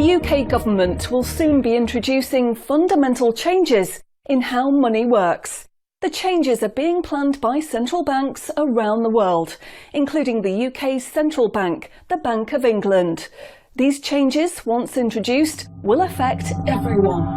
The UK government will soon be introducing fundamental changes in how money works. The changes are being planned by central banks around the world, including the UK's central bank, the Bank of England. These changes, once introduced, will affect everyone.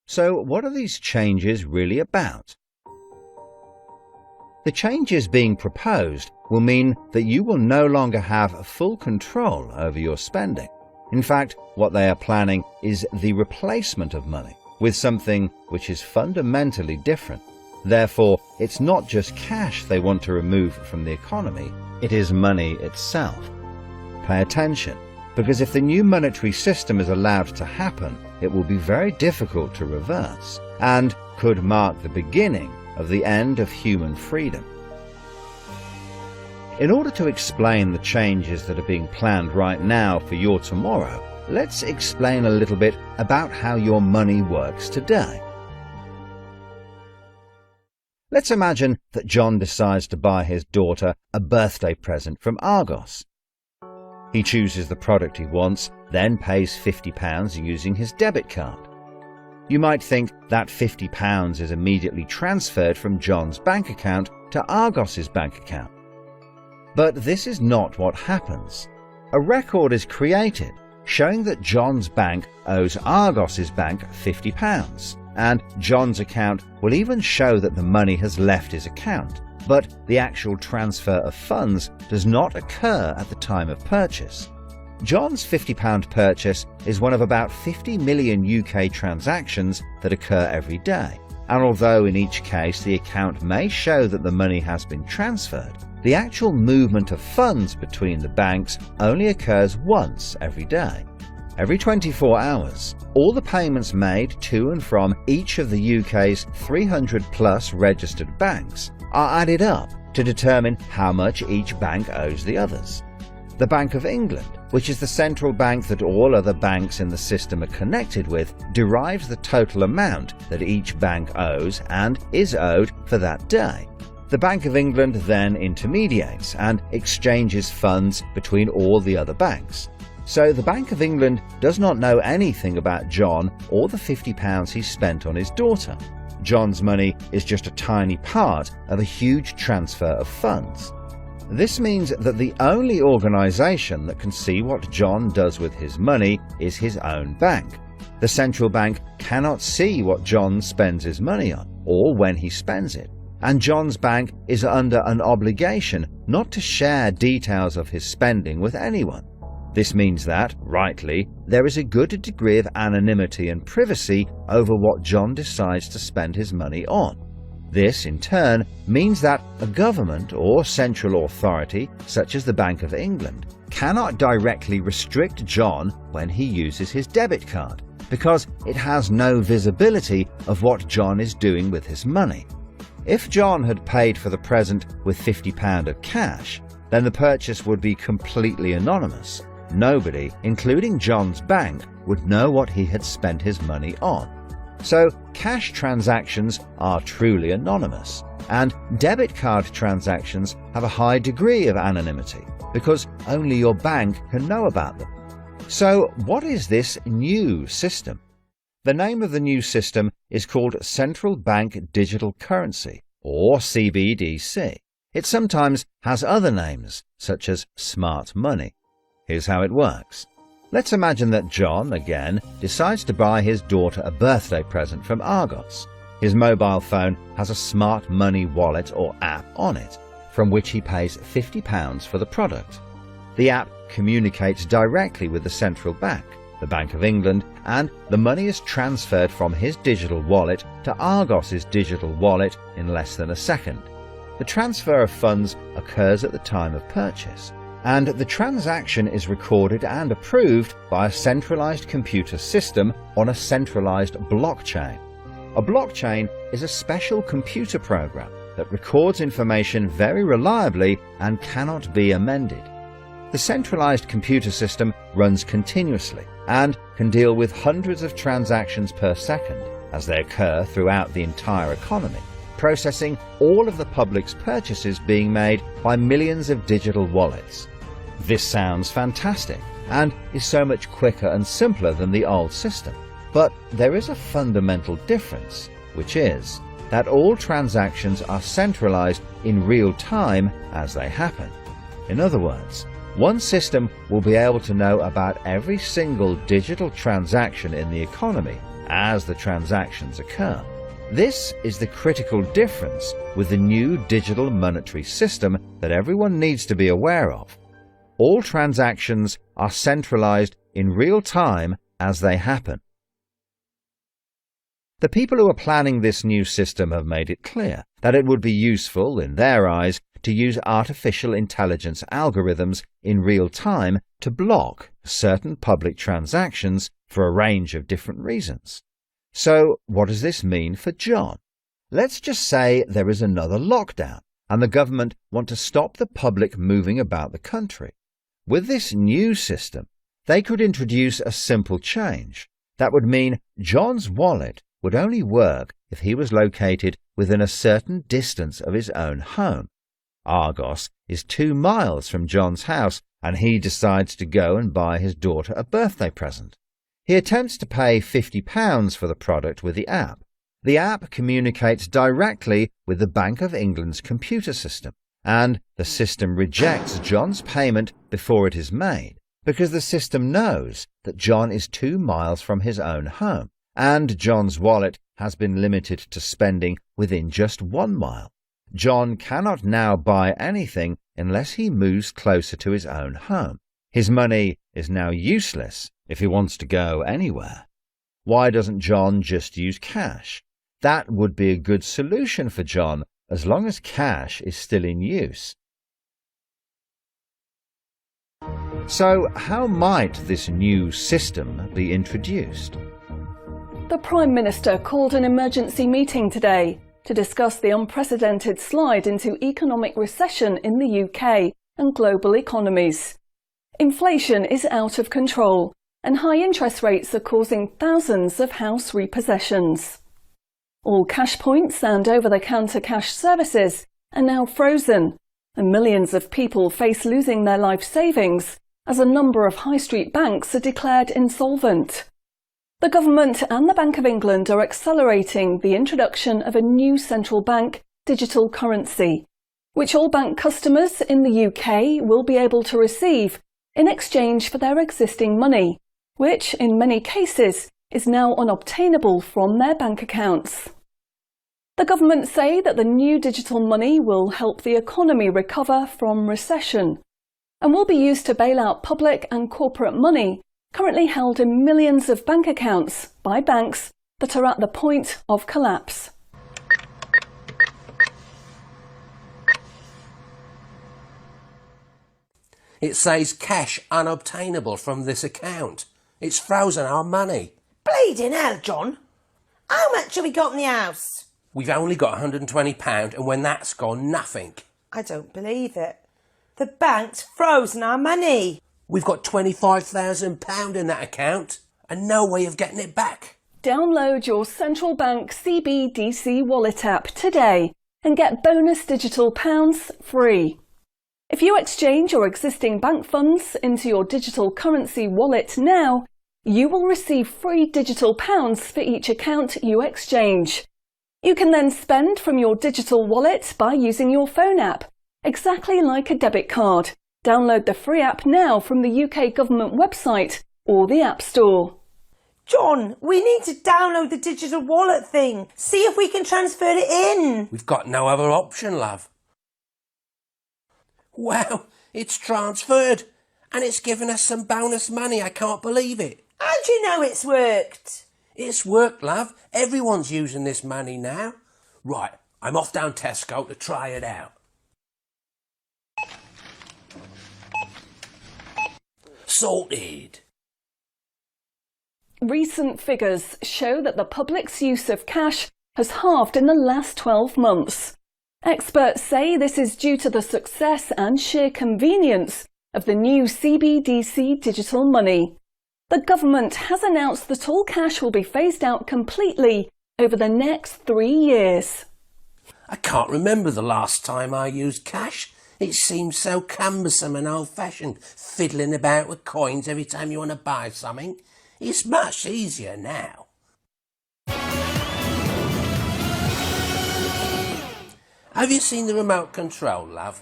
So, what are these changes really about? The changes being proposed will mean that you will no longer have full control over your spending. In fact, what they are planning is the replacement of money with something which is fundamentally different. Therefore, it's not just cash they want to remove from the economy, it is money itself. Pay attention, because if the new monetary system is allowed to happen, it will be very difficult to reverse and could mark the beginning of the end of human freedom. In order to explain the changes that are being planned right now for your tomorrow, let's explain a little bit about how your money works today. Let's imagine that John decides to buy his daughter a birthday present from Argos. He chooses the product he wants, then pays £50 using his debit card. You might think that £50 is immediately transferred from John's bank account to Argos's bank account. But this is not what happens. A record is created showing that John's bank owes Argos's bank £50, and John's account will even show that the money has left his account, but the actual transfer of funds does not occur at the time of purchase. John's £50 purchase is one of about 50 million UK transactions that occur every day, and although in each case the account may show that the money has been transferred, the actual movement of funds between the banks only occurs once every day. Every 24 hours, all the payments made to and from each of the UK's 300 plus registered banks are added up to determine how much each bank owes the others. The Bank of England, which is the central bank that all other banks in the system are connected with, derives the total amount that each bank owes and is owed for that day. The Bank of England then intermediates and exchanges funds between all the other banks. So the Bank of England does not know anything about John or the £50 he spent on his daughter. John's money is just a tiny part of a huge transfer of funds. This means that the only organisation that can see what John does with his money is his own bank. The central bank cannot see what John spends his money on, or when he spends it, and John's bank is under an obligation not to share details of his spending with anyone. This means that, rightly, there is a good degree of anonymity and privacy over what John decides to spend his money on. This, in turn, means that a government or central authority, such as the Bank of England, cannot directly restrict John when he uses his debit card, because it has no visibility of what John is doing with his money. If John had paid for the present with £50 of cash, then the purchase would be completely anonymous. Nobody, including John's bank, would know what he had spent his money on. So, cash transactions are truly anonymous, and debit card transactions have a high degree of anonymity, because only your bank can know about them. So, what is this new system? The name of the new system is called Central Bank Digital Currency, or CBDC. It sometimes has other names, such as smart money. Here's how it works. Let's imagine that John, again, decides to buy his daughter a birthday present from Argos. His mobile phone has a smart money wallet or app on it, from which he pays £50 for the product. The app communicates directly with the central bank, the Bank of England, and the money is transferred from his digital wallet to Argos's digital wallet in less than a second. The transfer of funds occurs at the time of purchase, and the transaction is recorded and approved by a centralized computer system on a centralized blockchain. A blockchain is a special computer program that records information very reliably and cannot be amended. The centralized computer system runs continuously and can deal with hundreds of transactions per second as they occur throughout the entire economy. processing all of the public's purchases being made by millions of digital wallets. This sounds fantastic and is so much quicker and simpler than the old system. But there is a fundamental difference, which is that all transactions are centralized in real time as they happen. In other words, one system will be able to know about every single digital transaction in the economy as the transactions occur. This is the critical difference with the new digital monetary system that everyone needs to be aware of. All transactions are centralized in real time as they happen. The people who are planning this new system have made it clear that it would be useful, in their eyes, to use artificial intelligence algorithms in real time to block certain public transactions for a range of different reasons. So, what does this mean for John? Let's just say there is another lockdown and the government want to stop the public moving about the country. With this new system, they could introduce a simple change. That would mean John's wallet would only work if he was located within a certain distance of his own home. Argos is 2 miles from John's house, and he decides to go and buy his daughter a birthday present. He attempts to pay £50 for the product with the app. The app communicates directly with the Bank of England's computer system, and the system rejects John's payment before it is made, because the system knows that John is 2 miles from his own home, and John's wallet has been limited to spending within just 1 mile. John cannot now buy anything unless he moves closer to his own home. His money is now useless if he wants to go anywhere. Why doesn't John just use cash? That would be a good solution for John as long as cash is still in use. So, how might this new system be introduced? The Prime Minister called an emergency meeting today to discuss the unprecedented slide into economic recession in the UK and global economies. Inflation is out of control, and high interest rates are causing thousands of house repossessions. All cash points and over-the-counter cash services are now frozen, and millions of people face losing their life savings as a number of high street banks are declared insolvent. The government and the Bank of England are accelerating the introduction of a new central bank digital currency, which all bank customers in the UK will be able to receive in exchange for their existing money, which in many cases is now unobtainable from their bank accounts. The government say that the new digital money will help the economy recover from recession and will be used to bail out public and corporate money currently held in millions of bank accounts by banks that are at the point of collapse. It says cash unobtainable from this account. It's frozen our money. Bleeding hell, John. How much have we got in the house? We've only got £120, and when that's gone, nothing. I don't believe it. The bank's frozen our money. We've got £25,000 in that account and no way of getting it back. Download your central bank CBDC wallet app today and get bonus digital pounds free. If you exchange your existing bank funds into your digital currency wallet now, you will receive free digital pounds for each account you exchange. You can then spend from your digital wallet by using your phone app, exactly like a debit card. Download the free app now from the UK government website or the App Store. John, we need to download the digital wallet thing. See if we can transfer it in. We've got no other option, love. Wow, it's transferred and it's given us some bonus money. I can't believe it. How do you know it's worked? It's worked, love. Everyone's using this money now. Right, I'm off down Tesco to try it out. Sorted. Recent figures show that the public's use of cash has halved in the last 12 months. Experts say this is due to the success and sheer convenience of the new CBDC digital money. The government has announced that all cash will be phased out completely over the next 3 years. I can't remember the last time I used cash. It seems so cumbersome and old-fashioned, fiddling about with coins every time you want to buy something. It's much easier now. Have you seen the remote control, love?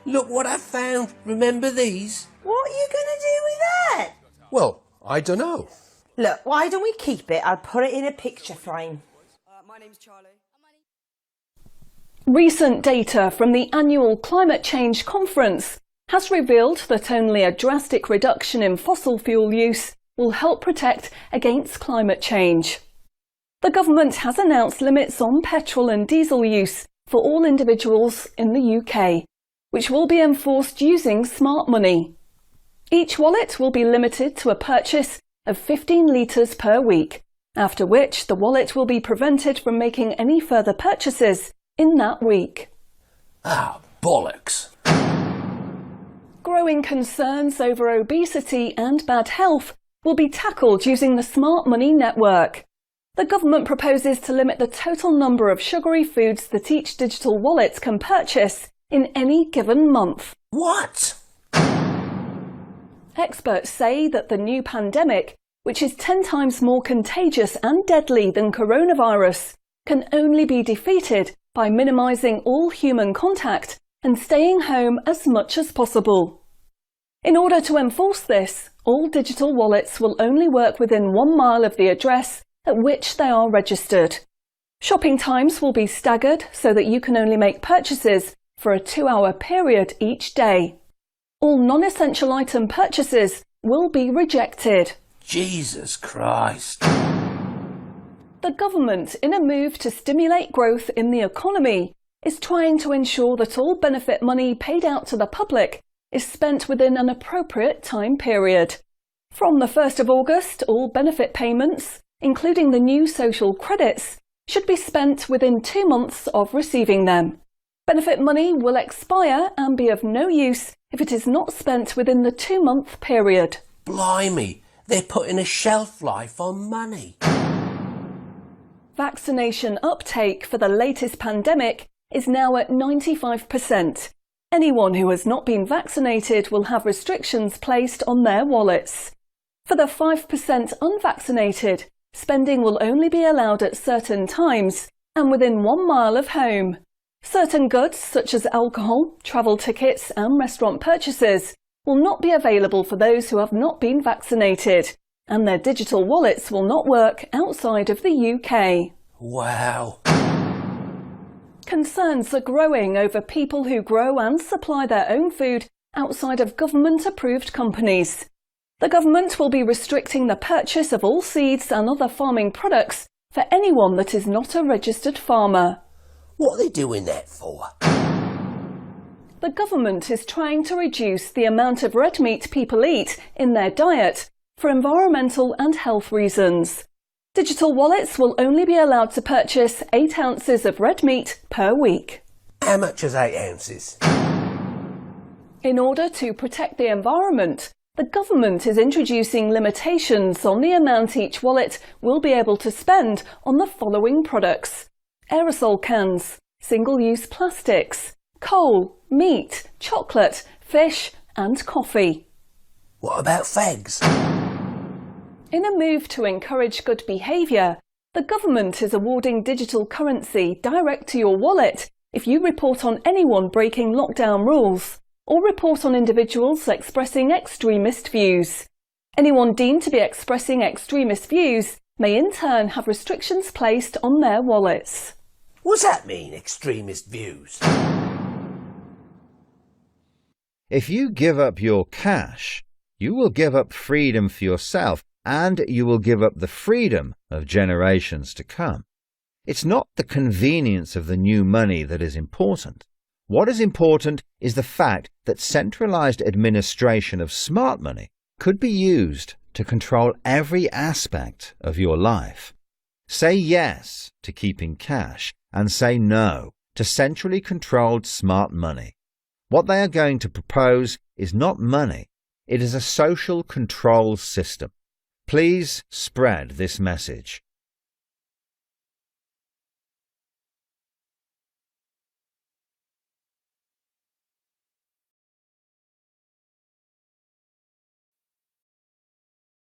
Look what I found. Remember these? What are you going to do with that? Well, I don't know. Look, why don't we keep it? I'll put it in a picture frame. My name's Charlie. Recent data from the annual Climate Change Conference has revealed that only a drastic reduction in fossil fuel use will help protect against climate change. The government has announced limits on petrol and diesel use for all individuals in the UK, which will be enforced using smart money. Each wallet will be limited to a purchase of 15 litres per week, after which the wallet will be prevented from making any further purchases in that week. Ah, bollocks. Growing concerns over obesity and bad health will be tackled using the Smart Money network. The government proposes to limit the total number of sugary foods that each digital wallet can purchase in any given month. What? Experts say that the new pandemic, which is 10 times more contagious and deadly than coronavirus, can only be defeated by minimising all human contact and staying home as much as possible. In order to enforce this, all digital wallets will only work within 1 mile of the address at which they are registered. Shopping times will be staggered so that you can only make purchases for a 2-hour period each day. All non-essential item purchases will be rejected. Jesus Christ. The government, in a move to stimulate growth in the economy, is trying to ensure that all benefit money paid out to the public is spent within an appropriate time period. From the 1st of August, all benefit payments, including the new social credits, should be spent within 2 months of receiving them. Benefit money will expire and be of no use if it is not spent within the 2-month period. Blimey, they're putting a shelf life on money. Vaccination uptake for the latest pandemic is now at 95%. Anyone who has not been vaccinated will have restrictions placed on their wallets. For the 5% unvaccinated, spending will only be allowed at certain times and within 1 mile of home. Certain goods, such as alcohol, travel tickets and restaurant purchases, will not be available for those who have not been vaccinated, and their digital wallets will not work outside of the UK. Wow. Concerns are growing over people who grow and supply their own food outside of government-approved companies. The government will be restricting the purchase of all seeds and other farming products for anyone that is not a registered farmer. What are they doing that for? The government is trying to reduce the amount of red meat people eat in their diet for environmental and health reasons. Digital wallets will only be allowed to purchase 8 ounces of red meat per week. How much is 8 ounces? In order to protect the environment, the government is introducing limitations on the amount each wallet will be able to spend on the following products: aerosol cans, single-use plastics, coal, meat, chocolate, fish and coffee. What about fags? In a move to encourage good behaviour, the government is awarding digital currency direct to your wallet if you report on anyone breaking lockdown rules or report on individuals expressing extremist views. Anyone deemed to be expressing extremist views may in turn have restrictions placed on their wallets. What's that mean, extremist views? If you give up your cash, you will give up freedom for yourself, and you will give up the freedom of generations to come. It's not the convenience of the new money that is important. What is important is the fact that centralized administration of smart money could be used to control every aspect of your life. Say yes to keeping cash and say no to centrally controlled smart money. What they are going to propose is not money, it is a social control system. Please spread this message.